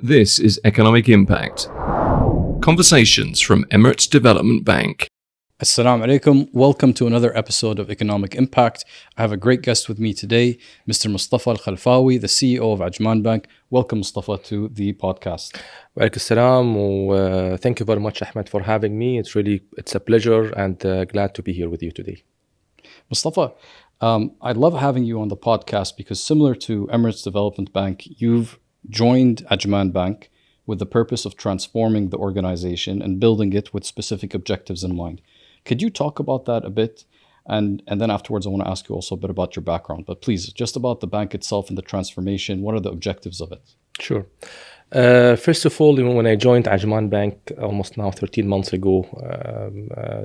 This is Economic Impact. Conversations from Emirates Development Bank. Assalamu alaikum. Welcome to another episode of Economic Impact. I have a great guest with me today, Mr. Mustafa Al-Khalfawi, the CEO of Ajman Bank. Welcome, Mustafa, to the podcast. Walaikum salam. Thank you very much, Ahmed, for having me. It's a pleasure and glad to be here with you today. Mustafa, I love having you on the podcast because similar to Emirates Development Bank, you've joined Ajman Bank with the purpose of transforming the organization and building it with specific objectives in mind. Could you talk about that a bit? And then afterwards, I want to ask you also a bit about your background. But please, just about the bank itself and the transformation, what are the objectives of it? Sure. First of all, when I joined Ajman Bank almost now 13 months ago,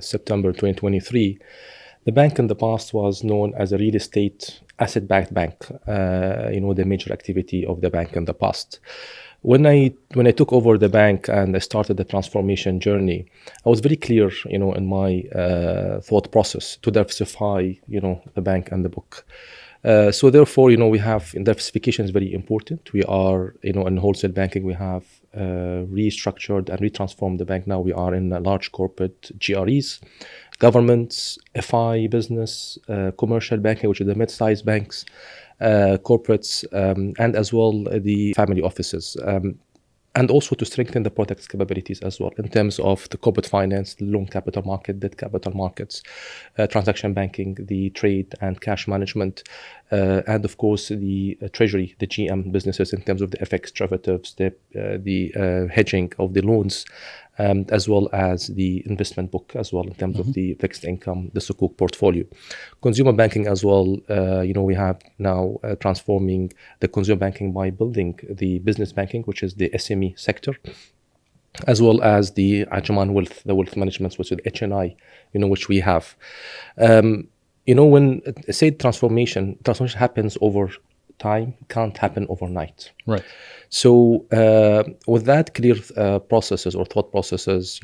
September 2023, the bank in the past was known as a real estate asset-backed bank, the major activity of the bank in the past. When I took over the bank and I started the transformation journey, I was very clear, in my thought process to diversify, the bank and the book. So therefore, we have diversification is very important. We are, in wholesale banking, we have restructured and retransformed the bank. Now we are in large corporate GREs, governments, FI business, commercial banking, which is the mid-sized banks, corporates, and as well the family offices. And also to strengthen the product's capabilities as well in terms of the corporate finance, loan capital market, debt capital markets, transaction banking, the trade and cash management, and of course the treasury, the GM businesses in terms of the FX derivatives, the hedging of the loans, as well as the investment book as well in terms of the fixed income, the Sukuk portfolio. Consumer banking as well, we have now transforming the consumer banking by building the business banking, which is the SME sector, as well as the Ajman Wealth, the wealth management, which is the HNI, which we have. When say transformation happens over time, can't happen overnight. Right. So with that clear processes or thought processes,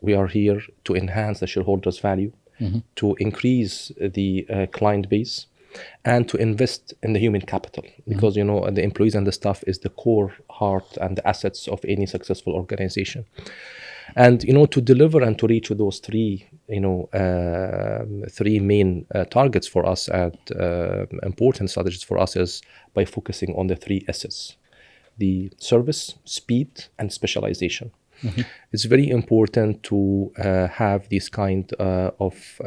we are here to enhance the shareholders' value, to increase the client base, and to invest in the human capital. Because, the employees and the staff is the core heart and the assets of any successful organization. And, to deliver and to reach those three main targets for us and important strategies for us is by focusing on the three S's. The service, speed, and specialization. It's very important to have these kind of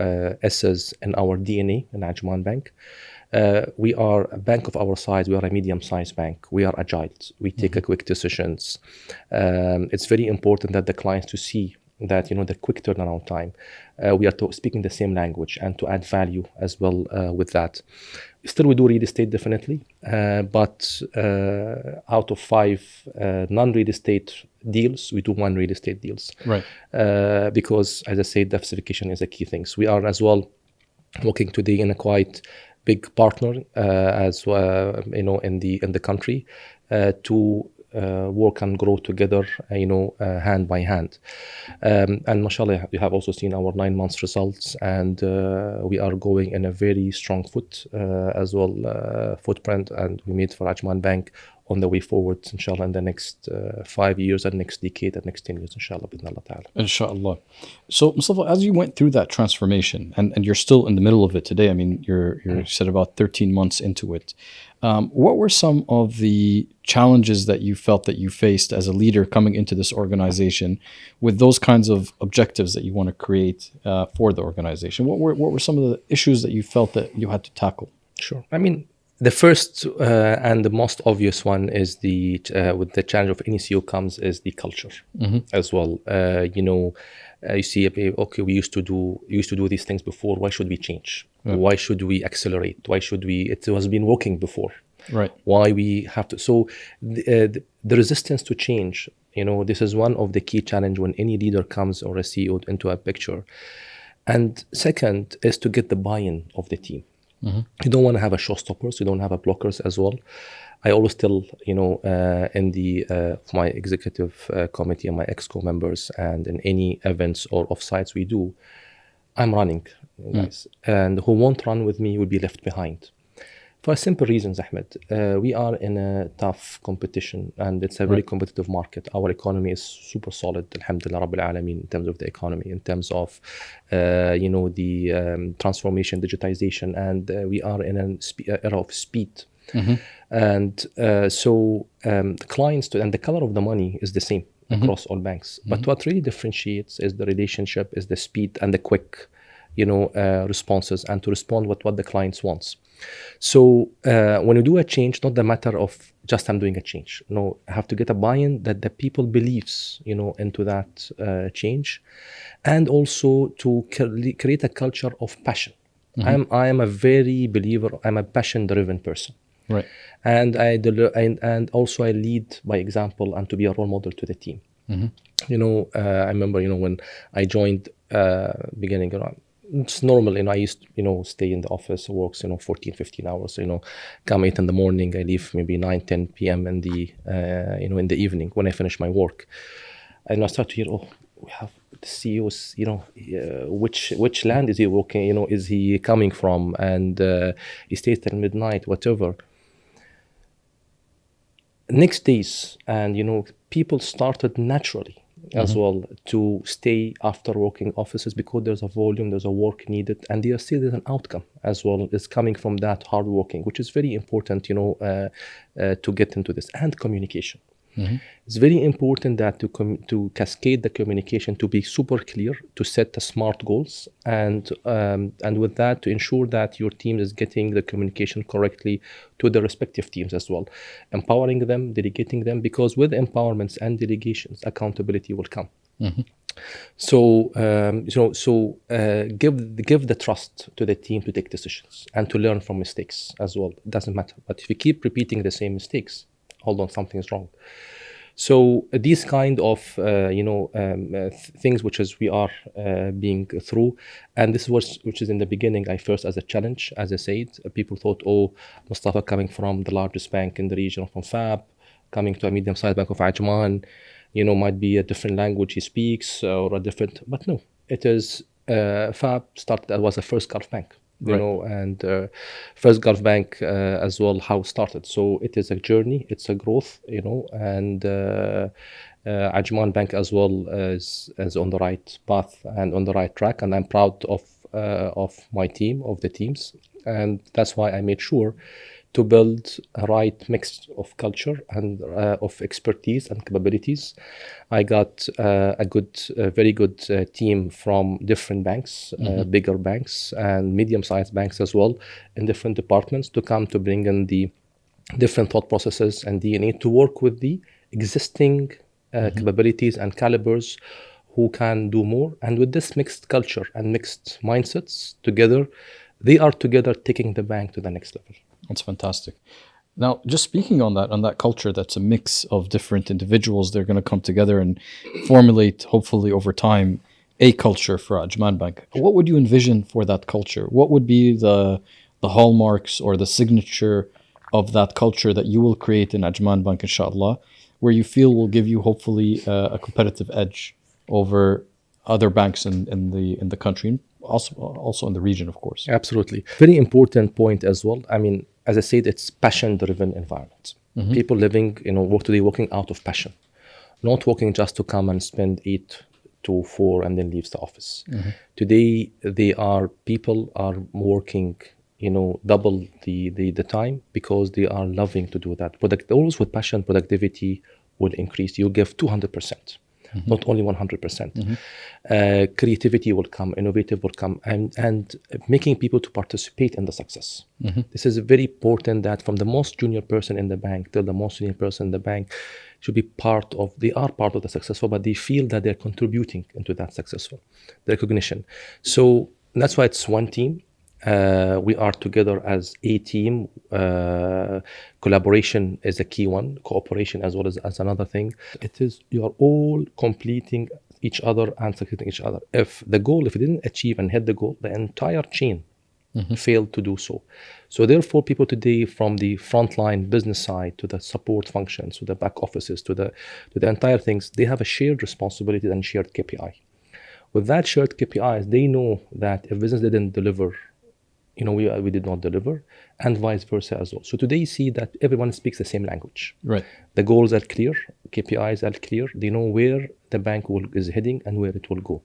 S's in our DNA in Ajman Bank. We are a bank of our size. We are a medium-sized bank. We are agile. We take quick decisions. It's very important that the clients to see that, the quick turnaround time. We are speaking the same language and to add value as well with that. Still, we do real estate definitely, but out of 5 non-real estate deals, we do 1 real estate deals. Right. Because, as I said, diversification is a key thing. So we are as well working today in a quite big partner as well, in the country to work and grow together, hand by hand. And mashallah, you have also seen our 9 months results, and we are going in a very strong footprint, and we made for Ajman Bank on the way forward, inshallah, in the next 5 years and next decade and next 10 years, inshallah, bidnallah ta'ala. Inshallah. So, Mustafa, as you went through that transformation, and you're still in the middle of it today, I mean, you're said about 13 months into it, what were some of the challenges that you felt that you faced as a leader coming into this organization with those kinds of objectives that you want to create for the organization? What were some of the issues that you felt that you had to tackle? Sure. I mean, the first and the most obvious one is with the challenge of any CEO comes is the culture as well. You see, okay, we used to do these things before. Why should we change? Yeah. Why should we accelerate? Why should we? It has been working before. Right. Why we have to? So the resistance to change. This is one of the key challenge when any leader comes or a CEO into a picture. And second is to get the buy-in of the team. You don't want to have a showstoppers. You don't have a blockers as well. I always tell, in my executive committee and my ExCo members, and in any events or offsites we do, I'm running, guys. And who won't run with me will be left behind. For simple reasons, Ahmed. We are in a tough competition, and it's a very competitive market. Our economy is super solid, alhamdulillah rabbil alameen, in terms of the economy, in terms of the transformation, digitization, and we are in an era of speed. And so the clients and the color of the money is the same across all banks. But what really differentiates is the relationship, is the speed and the quick, responses, and to respond with what the clients wants. So when you do a change, not the matter of just I'm doing a change. No, I have to get a buy-in that the people believes, into that change, and also to create a culture of passion. I am a very believer. I'm a passion-driven person. Right. And and also I lead by example and to be a role model to the team. I remember, when I joined beginning, it's normal, I used to, stay in the office, works, 14, 15 hours, come 8 in the morning, I leave maybe 9, 10 p.m. in the, in the evening when I finish my work. And I start to hear, we have the CEO's, which land is he working, is he coming from? And he stays till midnight, whatever. Next days, and, people started naturally as well to stay after working offices because there's a volume, there's a work needed, and they see there's an outcome as well is coming from that hard working, which is very important, to get into this. And communication. It's very important that to cascade the communication, to be super clear, to set the smart goals, and with that to ensure that your team is getting the communication correctly to the respective teams as well, empowering them, delegating them, because with empowerments and delegations, accountability will come. So give the trust to the team to take decisions and to learn from mistakes as well. It doesn't matter, but if you keep repeating the same mistakes, hold on, something is wrong. So these kind of things which is we are being through, and this was which is in the beginning I first as a challenge, as I said, people thought, Mustafa coming from the largest bank in the region from FAB, coming to a medium-sized bank of Ajman, might be a different language he speaks or a different, but no, it is FAB started as was the first Gulf bank. And first Gulf bank as well, how it started. So it is a journey, it's a growth, and Ajman Bank as well is on the right path and on the right track. And I'm proud of my team, of the teams. And that's why I made sure to build a right mix of culture and of expertise and capabilities. I got a very good team from different banks, bigger banks and medium-sized banks as well, in different departments to come to bring in the different thought processes and DNA to work with the existing capabilities and calibers who can do more. And with this mixed culture and mixed mindsets together, they are together taking the bank to the next level. That's fantastic. Now, just speaking on that culture, that's a mix of different individuals. They're going to come together and formulate, hopefully over time, a culture for Ajman Bank. What would you envision for that culture? What would be the hallmarks or the signature of that culture that you will create in Ajman Bank, inshallah, where you feel will give you hopefully a competitive edge over other banks in the country, also in the region, of course? Absolutely. Very important point as well. I mean, as I said, it's passion-driven environment. People living, working out of passion, not working just to come and spend 8 to 4 and then leaves the office. Today, people are working, double the time because they are loving to do that. Always with passion, productivity will increase. You give 200%. Not only 100%. Creativity will come, innovative will come, and making people to participate in the success. This is very important that from the most junior person in the bank till the most senior person in the bank should be they are part of the successful, but they feel that they're contributing into that successful, the recognition. So that's why it's one team. We are together as a team. Collaboration is a key one. Cooperation as well as another thing. It is you are all completing each other and supporting each other. If you didn't achieve and hit the goal, the entire chain failed to do so. So therefore, people today from the frontline business side to the support functions, to the back offices, to the entire things, they have a shared responsibility and shared KPI. With that shared KPIs, they know that if business didn't deliver we did not deliver, and vice versa as well. So today you see that everyone speaks the same language. Right. The goals are clear, KPIs are clear. They know where the bank is heading and where it will go.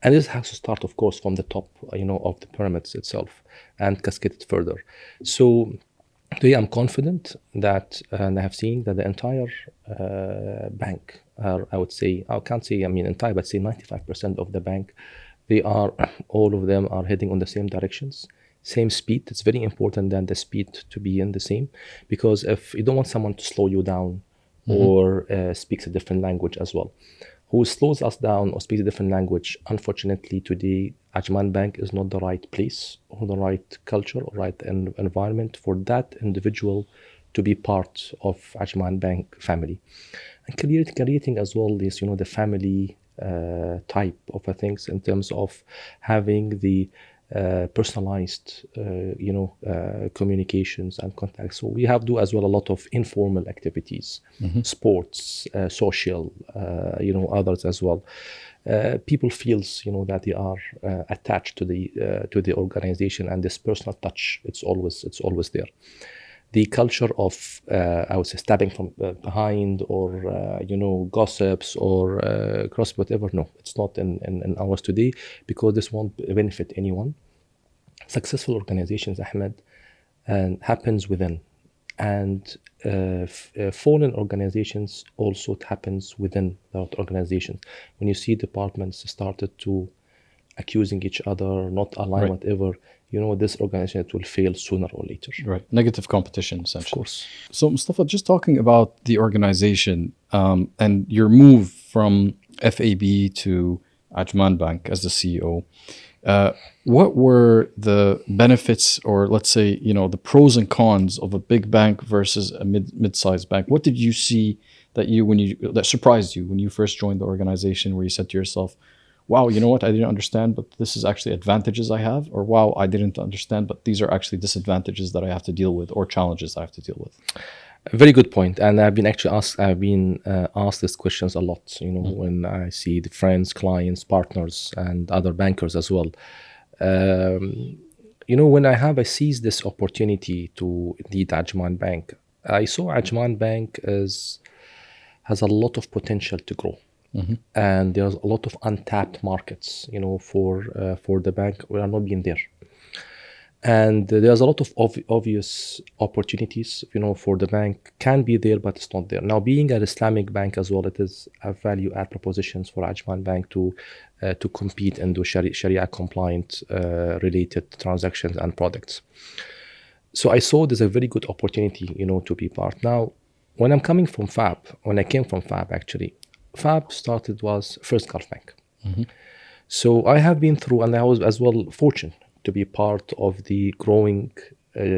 And this has to start, of course, from the top, of the pyramids itself and cascade it further. So today I'm confident that, and I have seen that the entire bank, I would say, I can't say, entire, but say 95% of the bank, all of them are heading on the same directions, same speed. It's very important that the speed to be in the same, because if you don't want someone to slow you down or speaks a different language as well. Who slows us down or speaks a different language, unfortunately today, Ajman Bank is not the right place or the right culture or right environment for that individual to be part of Ajman Bank family. And creating as well this, the family type of things in terms of having the personalized, communications and contacts. So we have do as well a lot of informal activities, sports, social, others as well. People feels, that they are attached to the organization, and this personal touch, it's always there. The culture of, I would say, stabbing from behind or, gossips or cross whatever. No, it's not in ours today, because this won't benefit anyone. Successful organizations, Ahmed, happens within. And fallen organizations also, it happens within that organizations. When you see departments started to accusing each other, not align whatever, this organization will fail sooner or later. Right. Negative competition, essentially. Of course. So, Mustafa, just talking about the organization and your move from FAB to Ajman Bank as the CEO, what were the benefits, or let's say, the pros and cons of a big bank versus a mid-sized bank? What did you see that surprised you when you first joined the organization, where you said to yourself, wow, you know what, I didn't understand, but this is actually advantages I have, or wow, I didn't understand, but these are actually disadvantages that I have to deal with, or challenges I have to deal with? A very good point. And I've been asked these questions a lot, when I see the friends, clients, partners, and other bankers as well. When I seized this opportunity to lead Ajman Bank, I saw Ajman Bank has a lot of potential to grow. And there's a lot of untapped markets, for the bank. We are not being there. And there's a lot of obvious opportunities, for the bank can be there, but it's not there. Now, being an Islamic bank as well, it is a value add propositions for Ajman Bank to compete and do Sharia compliant related transactions and products. So I saw there's a very good opportunity, to be part. Now, when I came from FAB, actually, FAB was First Gulf Bank. So I have been through, and I was as well fortunate to be part of the growing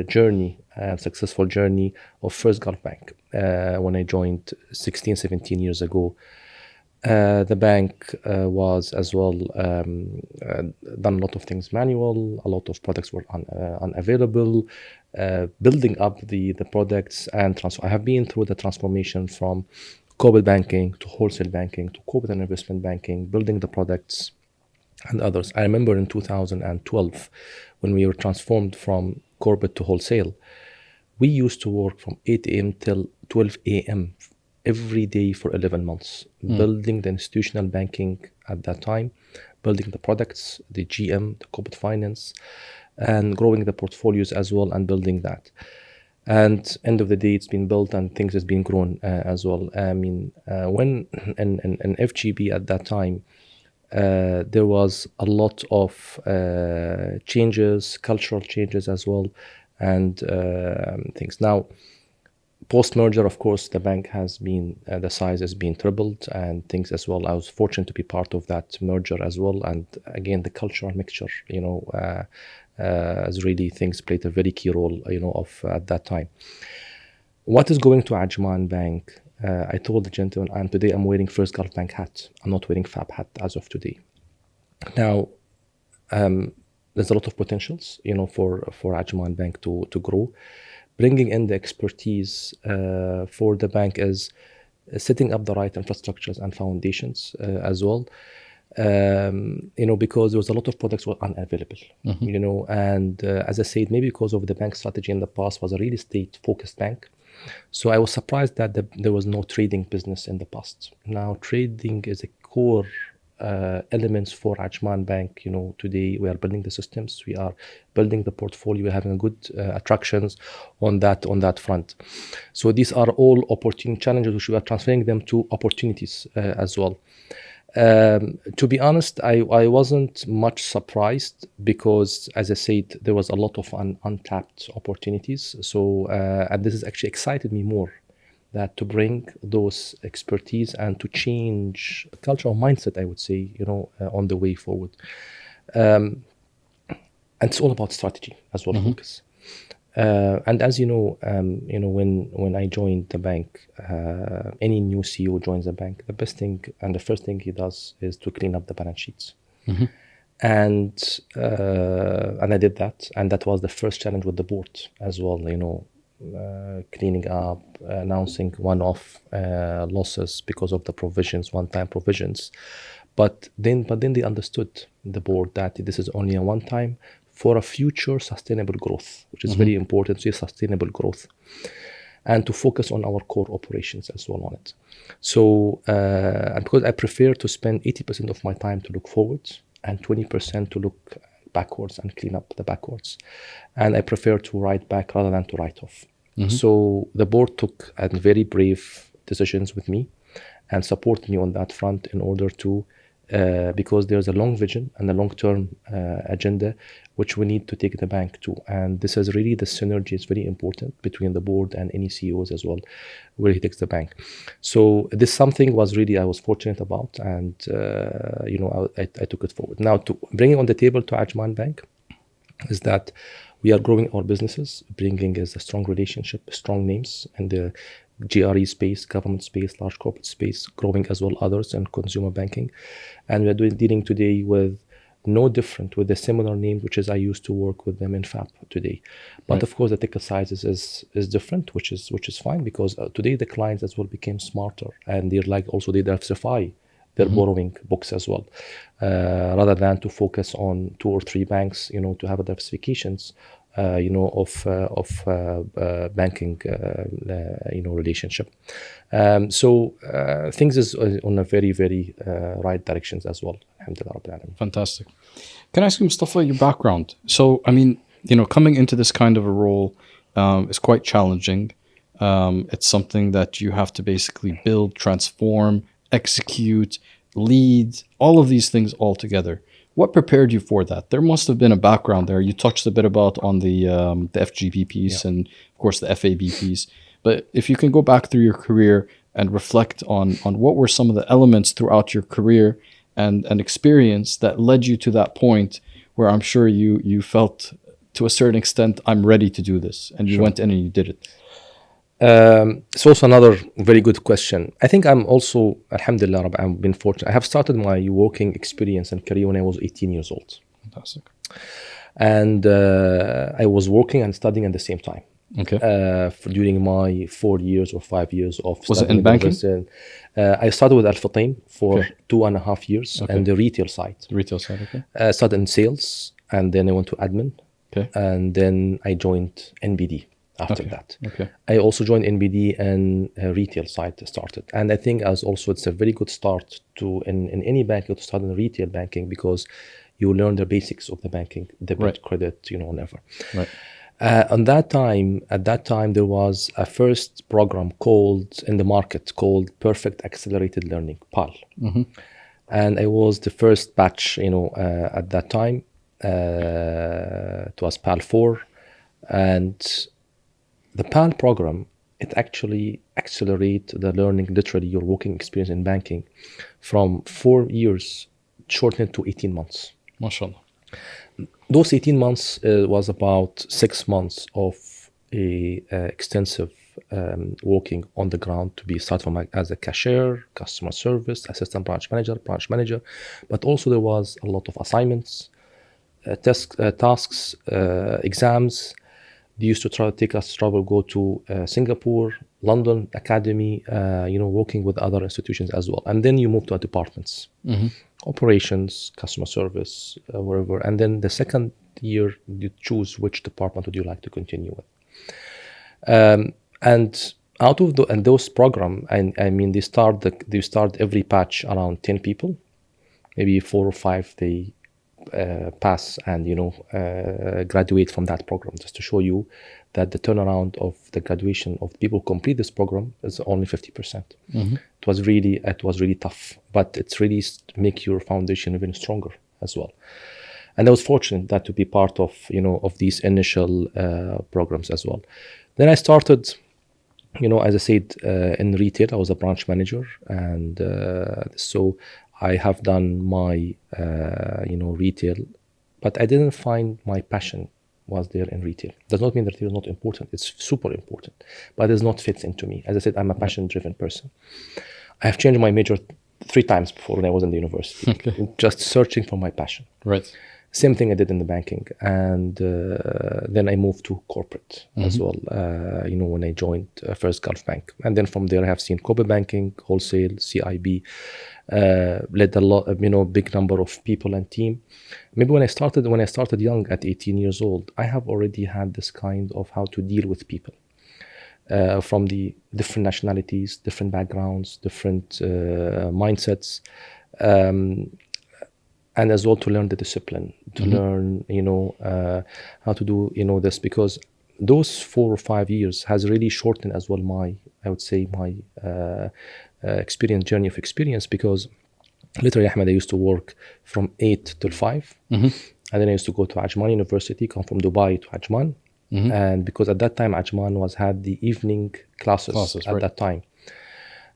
journey and successful journey of First Gulf Bank. When I joined 16, 17 years ago, the bank was as well done a lot of things manual, a lot of products were unavailable, building up the products and I have been through the transformation from corporate banking to wholesale banking to corporate and investment banking, building the products and others. I remember in 2012, when we were transformed from corporate to wholesale, we used to work from 8 a.m. till 12 a.m. every day for 11 months, building the institutional banking at that time, building the products, the GM, the corporate finance, and growing the portfolios as well and building that. And end of the day, it's been built and things has been grown as well. I mean, when in FGB at that time, there was a lot of changes, cultural changes as well, and things. Now, post-merger, of course, the bank has been, the size has been tripled and things as well. I was fortunate to be part of that merger as well. And again, the cultural mixture, as really things played a very key role, of at that time. What is going to Ajman Bank? I told the gentleman, and today I'm wearing First Gulf Bank hat. I'm not wearing FAB hat as of today. Now, there's a lot of potentials, for Ajman Bank to grow. Bringing in the expertise for the bank is setting up the right infrastructures and foundations as well. Because there was a lot of products were unavailable, and as I said, maybe because of the bank strategy in the past was a real estate focused bank. So I was surprised that there was no trading business in the past. Now trading is a core elements for Ajman Bank. Today we are building the systems, we are building the portfolio, we're having good attractions on that front. So these are all opportunity challenges which we are transferring them to opportunities as well. To be honest, I wasn't much surprised because, as I said, there was a lot of untapped opportunities. So, and this has actually excited me more, that to bring those expertise and to change cultural mindset, I would say, on the way forward. And it's all about strategy as well, focus. And as you know, when I joined the bank, any new CEO joins the bank, the best thing and the first thing he does is to clean up the balance sheets. And I did that, and that was the first challenge with the board as well. Cleaning up, announcing one-off losses because of the provisions, one-time provisions. But then they understood, the board, that this is only a one-time for a future sustainable growth, which is very important. So sustainable growth, and to focus on our core operations as well on it. So, and because I prefer to spend 80% of my time to look forward and 20% to look backwards and clean up the backwards. And I prefer to write back rather than to write off. So the board took very brave decisions with me and supported me on that front in order to, because there's a long vision and a long-term agenda which we need to take the bank to. And this is really, the synergy is very important between the board and any CEOs as well, where he takes the bank. So this something was really, I was fortunate about, and I took it forward. Now, to bring it on the table to Ajman Bank is that we are growing our businesses, bringing us a strong relationship, strong names in the GRE space, government space, large corporate space, growing as well others in consumer banking. And we are dealing today with no different, with a similar name, which is I used to work with them in FAB today. But of course the ticket sizes is different, which is fine, because today the clients as well became smarter, and they're like also they diversify their borrowing books as well, rather than to focus on 2 or 3 banks, to have a diversifications, of banking, relationship. So things is on a very, very right directions as well. Alhamdulillah. Fantastic. Can I ask you, Mustafa, your background? So, I mean, coming into this kind of a role is quite challenging. It's something that you have to basically build, transform, execute, lead, all of these things all together. What prepared you for that? There must have been a background there. You touched a bit about on the FGP piece and, of course, the FAB piece. But if you can go back through your career and reflect on what were some of the elements throughout your career and experience that led you to that point where I'm sure you felt, to a certain extent, I'm ready to do this. And you went in and you did it. It's also another very good question. I think I'm also, alhamdulillah, I've been fortunate. I have started my working experience and career when I was 18 years old. Fantastic. And I was working and studying at the same time. Okay. During my 4 years or 5 years of was it in banking? I started with Al-Fatain for 2.5 years and the retail side. The retail side, okay. I started in sales, and then I went to admin. Okay. And then I joined NBD. After that, I also joined NBD and retail side started. And I think it's a very good start to in any bank to start in retail banking, because you learn the basics of the banking, debit, credit, whatever. Right. At that time, there was a first program in the market called Perfect Accelerated Learning, PAL. And I was the first batch, at that time. It was PAL 4, and the PAL program, it actually accelerates the learning, literally your working experience in banking, from 4 years shortened to 18 months. MashaAllah. Those 18 months was about 6 months of extensive working on the ground, to be started from as a cashier, customer service, assistant branch manager. But also there was a lot of assignments, tasks, exams. They used to go to Singapore, London, academy, working with other institutions as well. And then you move to departments. operations, customer service, wherever. And then the second year, you choose which department would you like to continue with. And out of those program, I mean, they start every batch around 10 people, maybe 4 or 5 they pass and graduate from that program, just to show you that the turnaround of the graduation of people who complete this program is only 50%. It was really tough, but it's really make your foundation even stronger as well. And I was fortunate that to be part of of these initial programs as well. Then I started, as I said, in retail. I was a branch manager, and so I have done my retail, but I didn't find my passion was there in retail. Does not mean that it is not important. It's super important, but it does not fit into me. As I said, I'm a passion-driven person. I have changed my major 3 times before when I was in the university, just searching for my passion. Right. Same thing I did in the banking, and then I moved to corporate as well. When I joined First Gulf Bank, and then from there I have seen corporate banking, wholesale, CIB, led a lot, big number of people and team. Maybe when I started young at 18 years old, I have already had this kind of how to deal with people from the different nationalities, different backgrounds, different mindsets. And as well to learn the discipline, to learn, how to do, this, because those 4 or 5 years has really shortened as well my journey of experience, because literally, Ahmed, I used to work from 8 till 5, and then I used to go to Ajman University, come from Dubai to Ajman, and because at that time Ajman had the evening classes at that time,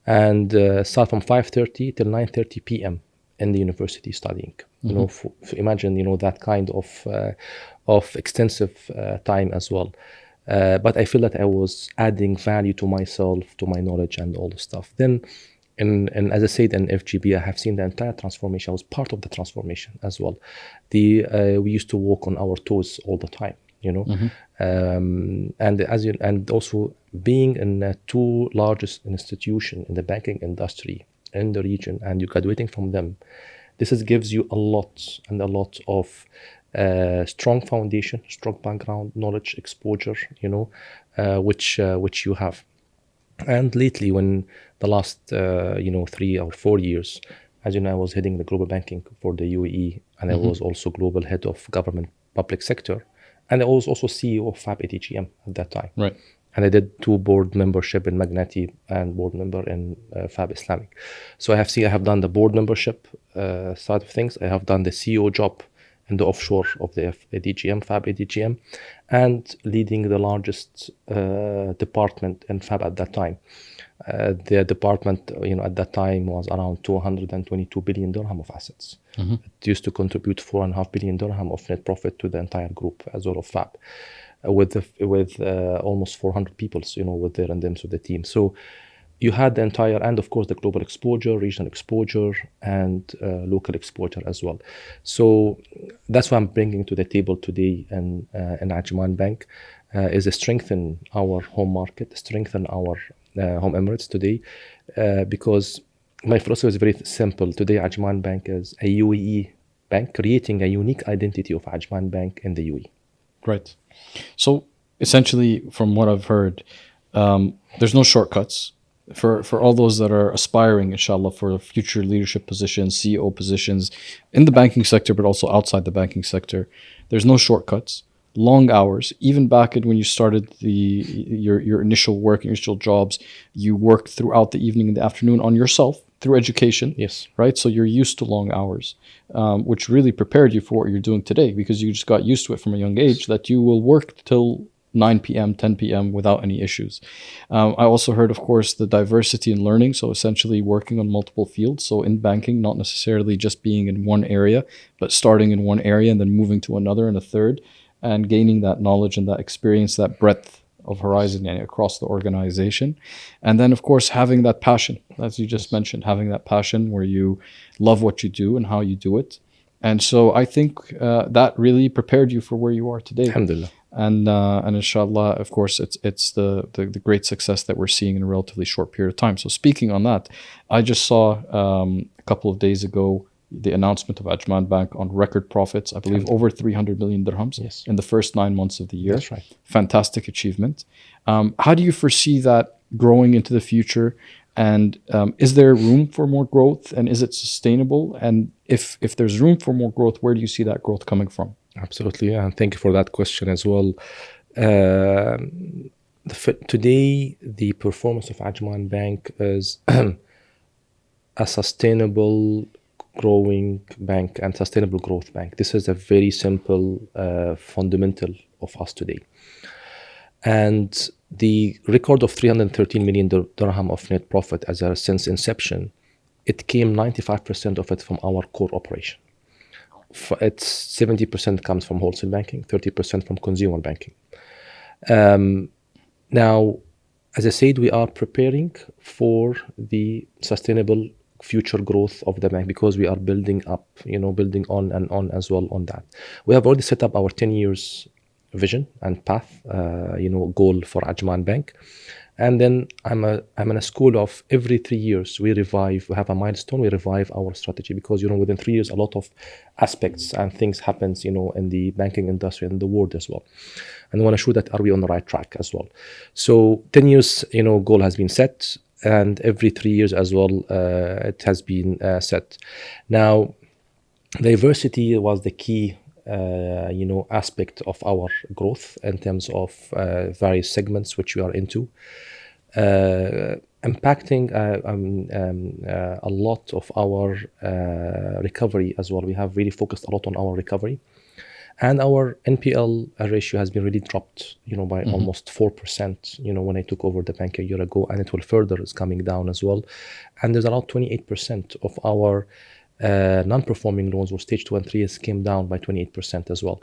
and start from 5:30 till 9:30 p.m. in the university studying. Imagine that kind of extensive time as well. But I feel that I was adding value to myself, to my knowledge, and all the stuff. Then, and as I said, in FGB, I have seen the entire transformation. I was part of the transformation as well. We used to walk on our toes all the time. And also being in the 2 largest institution in the banking industry in the region, and you're graduating from them, this gives you a lot of strong foundation, strong background, knowledge, exposure, which you have. And lately, when the last 3 or 4 years, as you know, I was heading the global banking for the UAE, and I was also global head of government public sector, and I was also CEO of FAB ADGM at that time. Right. And I did 2 board membership in Magnati and board member in FAB Islamic. So I have done the board membership side of things. I have done the CEO job in the offshore of the ADGM, FAB ADGM, and leading the largest department in FAB at that time. The department, at that time was around 222 billion dirham of assets. It used to contribute 4.5 billion dirham of net profit to the entire group as well of FAB. With almost 400 people, with there and them, so the team. So you had the entire, and of course the global exposure, regional exposure, and local exposure as well. So that's what I'm bringing to the table today in Ajman Bank, is to strengthen our home market, strengthen our home Emirates today, because my philosophy is very simple. Today, Ajman Bank is a UAE bank, creating a unique identity of Ajman Bank in the UAE. Right. So essentially, from what I've heard, there's no shortcuts for all those that are aspiring, inshallah, for future leadership positions, CEO positions in the banking sector, but also outside the banking sector. There's no shortcuts. Long hours. Even back when you started your initial work, initial jobs, you worked throughout the evening and the afternoon on yourself through education. Yes. Right. So you're used to long hours, which really prepared you for what you're doing today, because you just got used to it from a young age, that you will work till 9 p.m., 10 p.m. without any issues. I also heard, of course, the diversity in learning. So essentially working on multiple fields. So in banking, not necessarily just being in one area, but starting in one area and then moving to another and a third, and gaining that knowledge and that experience, that breadth of horizon across the organization. And then, of course, having that passion, as you just mentioned, having that passion where you love what you do and how you do it. And so I think that really prepared you for where you are today. Alhamdulillah. And inshallah, of course, it's the great success that we're seeing in a relatively short period of time. So speaking on that, I just saw a couple of days ago the announcement of Ajman Bank on record profits, I believe over 300 million dirhams Yes. in the first 9 months of the year. That's right. Fantastic achievement. How do you foresee that growing into the future? And is there room for more growth, and is it sustainable? And if there's room for more growth, where do you see that growth coming from? Absolutely, and thank you for that question as well. Today, the performance of Ajman Bank is a sustainable growing bank and sustainable growth bank. This is a very simple fundamental of us today. And the record of 313 million dirham of net profit since inception, it came 95% of it from our core operation. It's 70% comes from wholesale banking, 30% from consumer banking. Now, as I said, we are preparing for the sustainable future growth of the bank because we are building up, building on and on as well on that. We have already set up our 10 years vision and path, goal for Ajman Bank. And then I'm in a school of every 3 years we have a milestone, we revive our strategy because, within 3 years, a lot of aspects and things happens, in the banking industry and the world as well. And I want to show that are we on the right track as well. So 10 years, goal has been set, and every 3 years as well, it has been set. Now, diversity was the key aspect of our growth in terms of various segments which we are into, impacting a lot of our recovery as well. We have really focused a lot on our recovery, and our NPL ratio has been really dropped, by almost 4%, when I took over the bank a year ago, and it will further is coming down as well. And there's around 28% of our non-performing loans or stage 2 and 3 came down by 28% as well.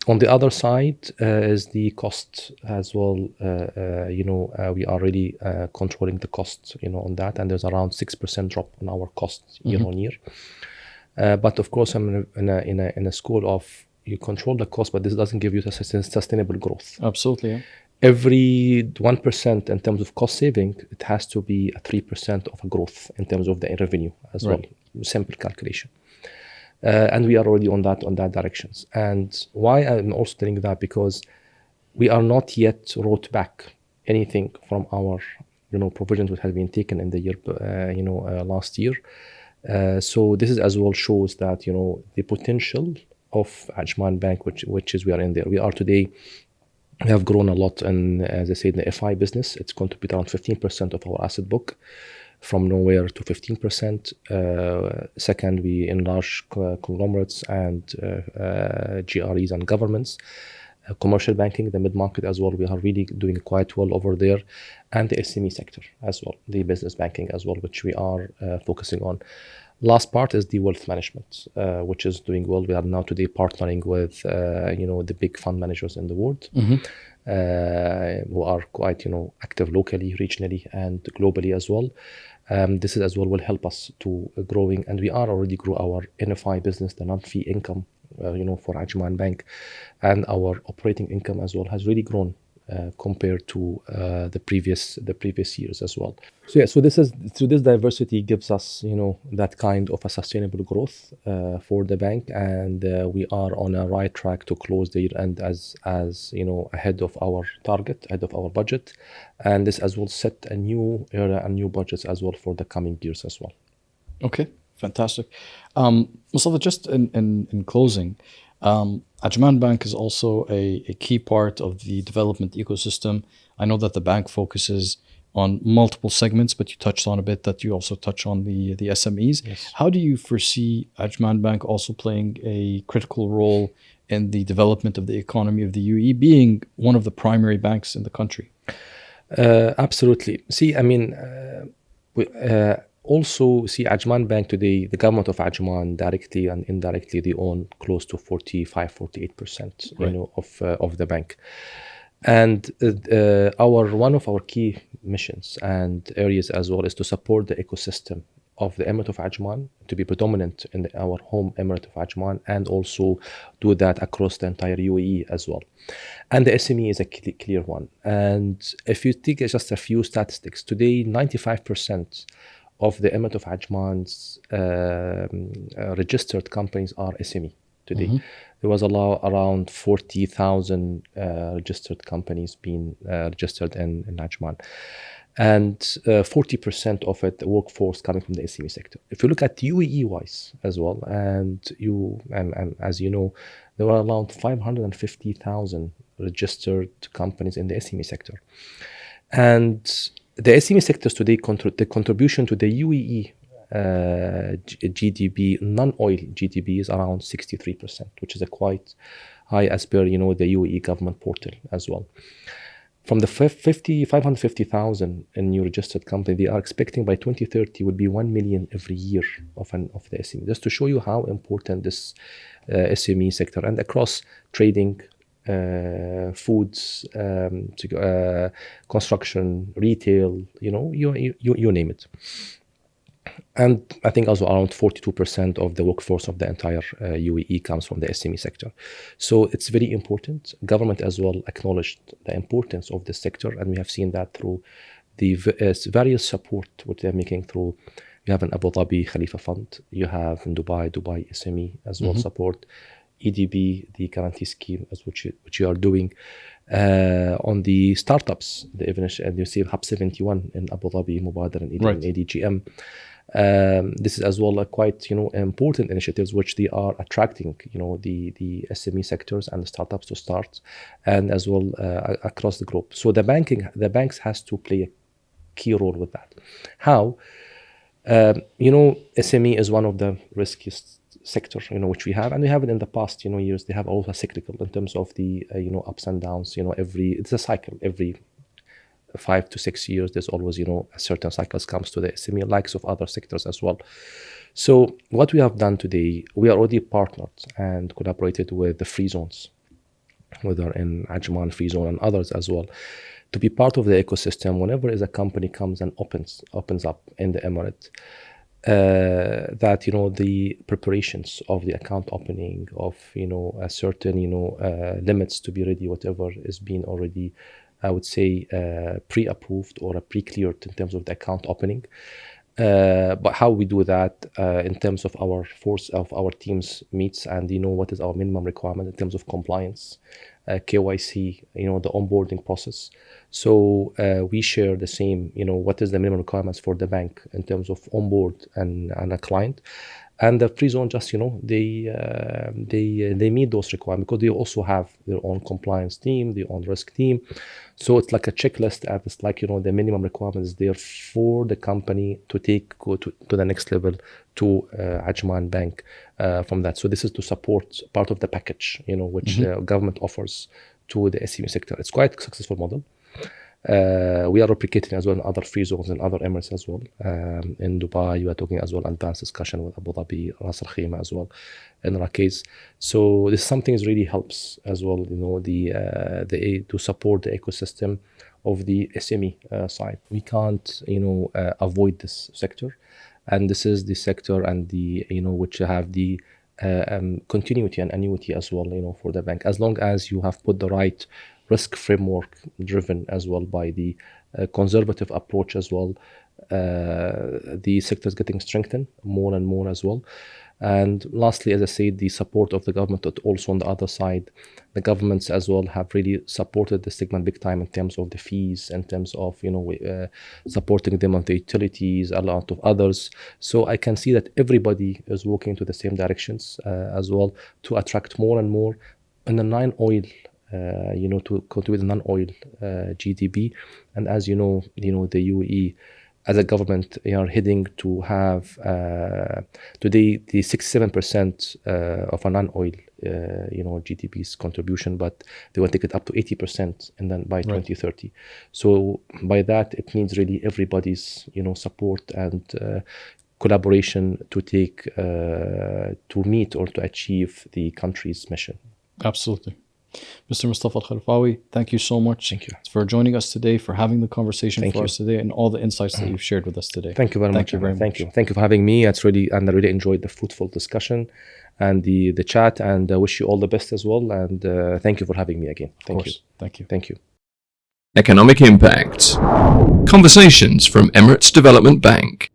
On the other side is the cost as well. We are really controlling the cost, on that, and there's around 6% drop on our costs year on year. But of course, I'm in a school of you control the cost, but this doesn't give you sustainable growth. Absolutely. Yeah. Every 1% in terms of cost saving, it has to be a 3% of a growth in terms of the revenue as well. Simple calculation. And we are already on that directions. And why I'm also telling that, because we are not yet wrote back anything from our, provisions which have been taken in the year, last year. So this is as well shows that, the potential of Ajman Bank, which is we are in there. We are today. We have grown a lot, and as I said, in the FI business, it's contributed around 15% of our asset book, from nowhere to 15%. Second, we enlarge conglomerates and GREs and governments. Commercial banking, the mid-market as well, we are really doing quite well over there. And the SME sector as well, the business banking as well, which we are focusing on. Last part is the wealth management, which is doing well. We are now today partnering with, the big fund managers in the world, who are quite, active locally, regionally, and globally as well. This is as well will help us to growing, and we are already grow our NFI business, the non-fee income, for Ajman Bank, and our operating income as well has really grown compared to the previous years as well. So this diversity gives us that kind of a sustainable growth for the bank, and we are on a right track to close the year end as ahead of our target, ahead of our budget, and this as well set a new era and new budgets as well for the coming years as well. Okay, fantastic. Mustafa, just in closing, Ajman Bank is also a key part of the development ecosystem. I know that the bank focuses on multiple segments, but you touched on a bit that you also touch on the SMEs. Yes. How do you foresee Ajman Bank also playing a critical role in the development of the economy of the UAE, being one of the primary banks in the country? Absolutely. See, I mean, also see Ajman Bank today, the government of Ajman directly and indirectly, they own close to 45-48%, Right. Of the bank. And one of our key missions and areas as well is to support the ecosystem of the Emirate of Ajman, to be predominant in our home Emirate of Ajman, and also do that across the entire UAE as well. And the SME is a clear one. And if you take just a few statistics, today 95% of the Emirate of Ajman's registered companies are SME today. There was around 40,000 registered companies being registered in Ajman. And 40% of it, the workforce coming from the SME sector. If you look at UAE-wise as well, and as you know, there were around 550,000 registered companies in the SME sector. And the SME sectors today, the contribution to the UAE GDP, non-oil GDP, is around 63%, which is a quite high as per, the UAE government portal as well. From the 550,000 new registered companies, they are expecting by 2030 would be 1 million every year of the SME. Just to show you how important this SME sector, and across trading, foods, construction, retail, you name it. And I think also around 42% of the workforce of the entire UAE comes from the SME sector. So it's very important. Government as well acknowledged the importance of this sector, and we have seen that through the various support which they're making through. You have an Abu Dhabi Khalifa Fund, you have in Dubai SME as well support, EDB, the guarantee scheme, as which you are doing. On the startups, and you see Hub 71 in Abu Dhabi, Mubadar and ADGM. This is as well a quite important initiatives which they are attracting the SME sectors and the startups to start, and as well across the globe. So the banks has to play a key role with that. How? SME is one of the riskiest sector which we have, and we have it in the past years. They have also cyclical in terms of the ups and downs. It's a cycle. Every 5 to 6 years, there's always a certain cycles comes to the SME, likes of other sectors as well. So what we have done today, we are already partnered and collaborated with the free zones, whether in Ajman free zone and others as well, to be part of the ecosystem. Whenever a company comes and opens up in the Emirate, that the preparations of the account opening, of a certain limits to be ready, whatever is being already, I would say, pre-approved or pre-cleared in terms of the account opening. But how we do that in terms of our force of our teams meets, and what is our minimum requirement in terms of compliance, KYC, the onboarding process. So we share the same, what is the minimum requirements for the bank in terms of onboard and a client. And the free zone just, they meet those requirements because they also have their own compliance team, their own risk team. So it's like a checklist, and it's like, the minimum requirements there for the company to go to the next level to Ajman Bank from that. So this is to support part of the package, which the government offers to the SME sector. It's quite a successful model. We are replicating as well in other free zones in other Emirates as well. In Dubai, we are talking as well advanced discussion with Abu Dhabi, Ras Al Khaimah as well, in Rakeez. So this is something that really helps as well, to support the ecosystem of the SME side. We can't, avoid this sector, and this is the sector and the, which have the continuity and annuity as well, for the bank, as long as you have put the right risk framework driven as well by the conservative approach as well. The sector is getting strengthened more and more as well. And lastly, as I said, the support of the government, but also on the other side, the governments as well have really supported the segment big time in terms of the fees, in terms of supporting them on the utilities, a lot of others. So I can see that everybody is working to the same directions as well, to attract more and more in the non-oil, to contribute the non-oil GDP. And as the UAE as a government are heading to have today the 6-7% of a non-oil GDP's contribution, but they will take it up to 80% and then by 2030. So by that, it means really everybody's support and collaboration to take to meet or to achieve the country's mission. Absolutely. Mr. Mustafa Al-Khalfawi, thank you so much. Thank you for joining us today, for having the conversation thank for you. us today, and all the insights that you've shared with us today. Thank you very much. Thank you. Thank you for having me. And I really enjoyed the fruitful discussion and the chat, and I wish you all the best as well. And thank you for having me again. Thank you. Thank you. Economic Impact. Conversations from Emirates Development Bank.